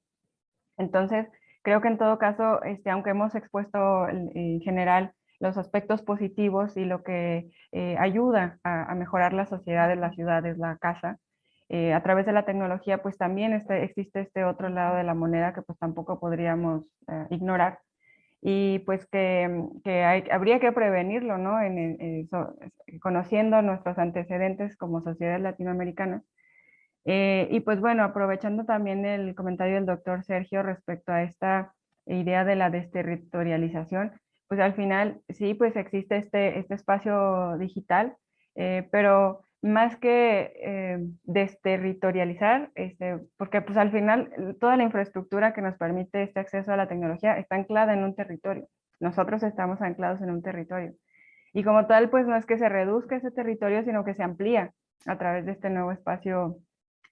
Entonces, creo que en todo caso, aunque hemos expuesto en general los aspectos positivos y lo que ayuda a mejorar la sociedad de las ciudades, la casa, a través de la tecnología, pues también existe este otro lado de la moneda que pues tampoco podríamos ignorar y pues que habría que prevenirlo, ¿no? Conociendo nuestros antecedentes como sociedades latinoamericanas. Y pues bueno, aprovechando también el comentario del doctor Sergio respecto a esta idea de la desterritorialización, pues al final sí, pues existe este espacio digital, pero más que desterritorializar, porque pues al final toda la infraestructura que nos permite este acceso a la tecnología está anclada en un territorio. Nosotros estamos anclados en un territorio. Y como tal, pues no es que se reduzca ese territorio, sino que se amplía a través de este nuevo espacio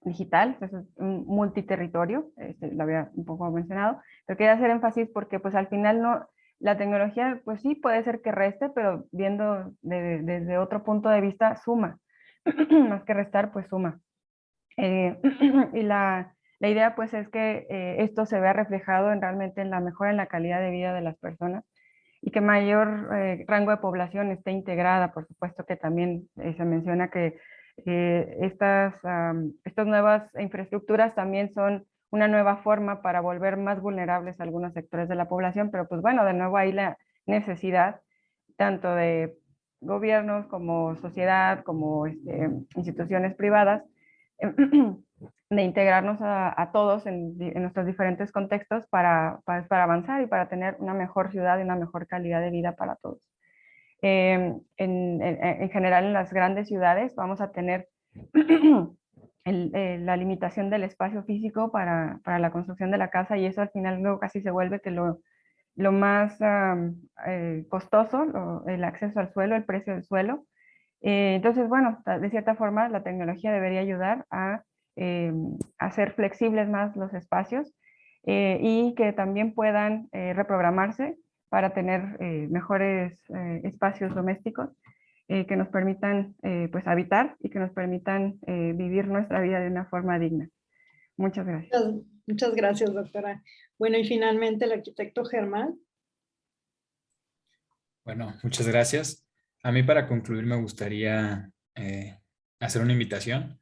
digital, es un multiterritorio, lo había un poco mencionado, pero quería hacer énfasis porque pues al final no, la tecnología pues sí puede ser que reste, pero viendo desde otro punto de vista suma, más que restar pues suma. Y la idea pues es que esto se vea reflejado realmente en la mejora en la calidad de vida de las personas y que mayor rango de población esté integrada. Por supuesto que también se menciona que estas nuevas infraestructuras también son una nueva forma para volver más vulnerables a algunos sectores de la población, pero pues bueno, de nuevo hay la necesidad tanto de gobiernos como sociedad, como instituciones privadas, de integrarnos a todos en nuestros diferentes contextos para avanzar y para tener una mejor ciudad y una mejor calidad de vida para todos. En general en las grandes ciudades vamos a tener la limitación del espacio físico para la construcción de la casa y eso al final luego casi se vuelve que lo más costoso, el acceso al suelo, el precio del suelo. Entonces, bueno, de cierta forma la tecnología debería ayudar a hacer flexibles más los espacios y que también puedan reprogramarse para tener mejores espacios domésticos que nos permitan pues habitar y que nos permitan vivir nuestra vida de una forma digna. Muchas gracias. Muchas gracias, doctora. Bueno, y finalmente el arquitecto Germán. Bueno, muchas gracias. A mí para concluir me gustaría hacer una invitación.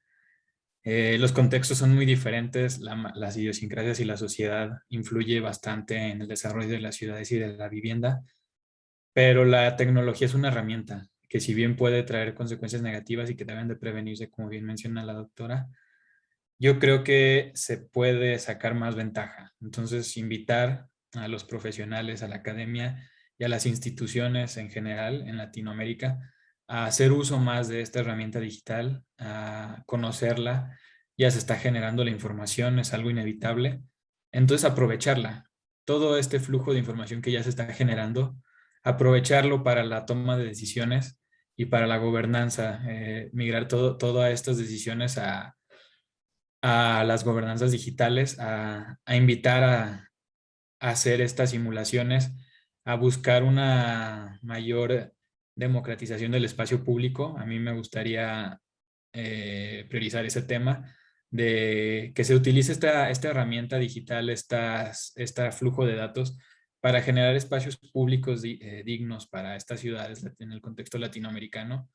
Los contextos son muy diferentes, las idiosincrasias y la sociedad influye bastante en el desarrollo de las ciudades y de la vivienda, pero la tecnología es una herramienta que si bien puede traer consecuencias negativas y que deben de prevenirse, como bien menciona la doctora, yo creo que se puede sacar más ventaja. Entonces, invitar a los profesionales, a la academia y a las instituciones en general en Latinoamérica a hacer uso más de esta herramienta digital, a conocerla. Ya se está generando la información, es algo inevitable. Entonces, aprovecharla. Todo este flujo de información que ya se está generando, aprovecharlo para la toma de decisiones y para la gobernanza, migrar todas estas decisiones a las gobernanzas digitales, a invitar a hacer estas simulaciones, a buscar una mayor democratización del espacio público. A mí me gustaría priorizar ese tema de que se utilice esta herramienta digital, este flujo de datos para generar espacios públicos dignos para estas ciudades en el contexto latinoamericano,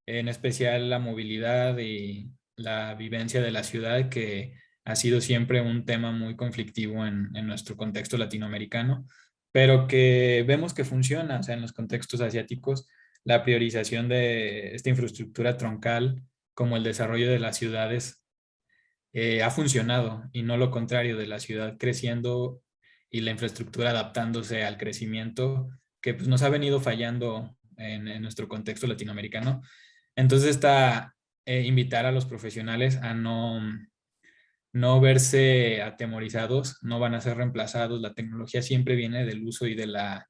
en especial la movilidad y la vivencia de la ciudad, que ha sido siempre un tema muy conflictivo en nuestro contexto latinoamericano, pero que vemos que funciona, o sea, en los contextos asiáticos, la priorización de esta infraestructura troncal como el desarrollo de las ciudades ha funcionado y no lo contrario, de la ciudad creciendo y la infraestructura adaptándose al crecimiento que pues, nos ha venido fallando en nuestro contexto latinoamericano. Entonces está invitar a los profesionales a no verse atemorizados, no van a ser reemplazados. La tecnología siempre viene del uso y de la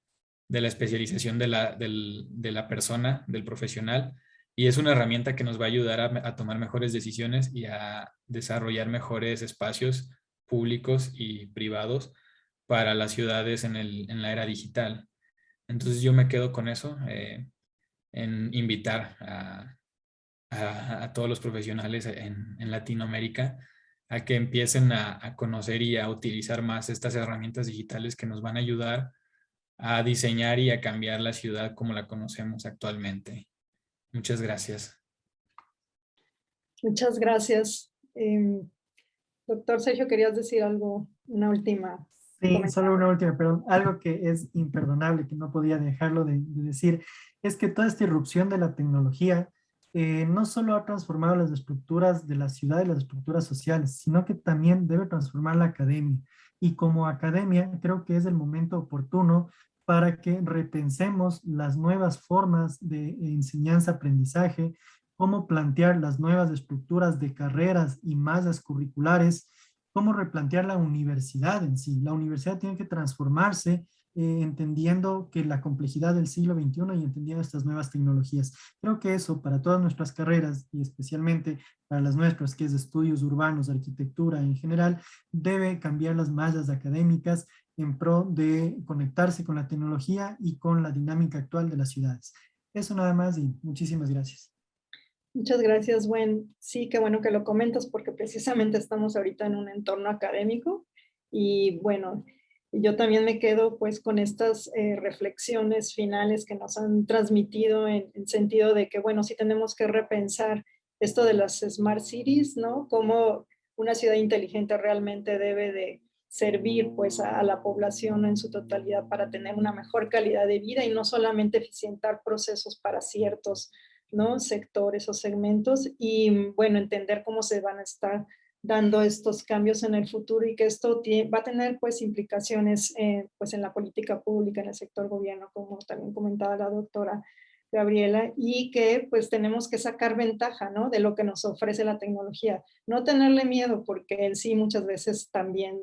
especialización de la persona, del profesional, y es una herramienta que nos va a ayudar a tomar mejores decisiones y a desarrollar mejores espacios públicos y privados para las ciudades en la era digital. Entonces yo me quedo con eso, en invitar a todos los profesionales en Latinoamérica a que empiecen a conocer y a utilizar más estas herramientas digitales que nos van a ayudar a diseñar y a cambiar la ciudad como la conocemos actualmente. Muchas gracias. Muchas gracias. Doctor Sergio, ¿querías decir algo? Una última Sí, comentario. solo una última, pero algo que es imperdonable, que no podía dejarlo de decir, es que toda esta irrupción de la tecnología no solo ha transformado las estructuras de la ciudad y las estructuras sociales, sino que también debe transformar la academia. Y como academia, creo que es el momento oportuno para que repensemos las nuevas formas de enseñanza-aprendizaje, cómo plantear las nuevas estructuras de carreras y mallas curriculares, cómo replantear la universidad en sí. La universidad tiene que transformarse entendiendo que la complejidad del siglo XXI y entendiendo estas nuevas tecnologías. Creo que eso para todas nuestras carreras y especialmente para las nuestras, que es estudios urbanos, arquitectura en general, debe cambiar las mallas académicas en pro de conectarse con la tecnología y con la dinámica actual de las ciudades. Eso nada más y muchísimas gracias. Muchas gracias, Gwen. Sí, qué bueno que lo comentas porque precisamente estamos ahorita en un entorno académico y bueno, yo también me quedo pues con estas reflexiones finales que nos han transmitido en sentido de que bueno, sí tenemos que repensar esto de las smart cities, ¿no? Cómo una ciudad inteligente realmente debe de servir pues a la población en su totalidad para tener una mejor calidad de vida y no solamente eficientar procesos para ciertos, ¿no? sectores o segmentos y bueno, entender cómo se van a estar dando estos cambios en el futuro y que esto va a tener pues implicaciones pues en la política pública, en el sector gobierno, como también comentaba la doctora Gabriela, y que pues tenemos que sacar ventaja, ¿no? de lo que nos ofrece la tecnología. No tenerle miedo porque en sí muchas veces también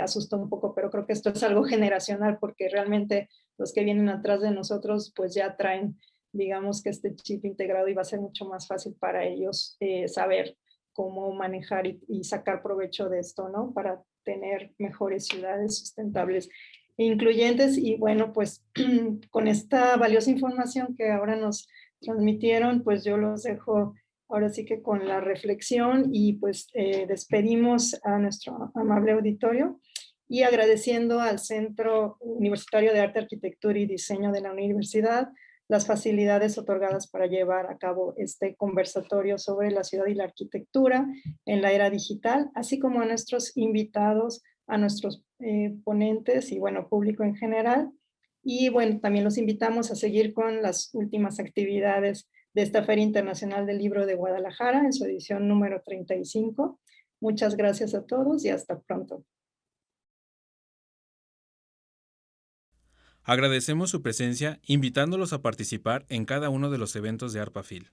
asusta un poco, pero creo que esto es algo generacional porque realmente los que vienen atrás de nosotros pues ya traen digamos que este chip integrado y va a ser mucho más fácil para ellos saber cómo manejar y sacar provecho de esto, ¿no? Para tener mejores ciudades sustentables e incluyentes. Y bueno, pues con esta valiosa información que ahora nos transmitieron, pues yo los dejo ahora sí que con la reflexión y pues despedimos a nuestro amable auditorio y agradeciendo al Centro Universitario de Arte, Arquitectura y Diseño de la Universidad las facilidades otorgadas para llevar a cabo este conversatorio sobre la ciudad y la arquitectura en la era digital, así como a nuestros invitados, a nuestros ponentes y bueno, público en general. Y bueno, también los invitamos a seguir con las últimas actividades de esta Feria Internacional del Libro de Guadalajara en su edición número 35. Muchas gracias a todos y hasta pronto. Agradecemos su presencia, invitándolos a participar en cada uno de los eventos de ARPA-FIL.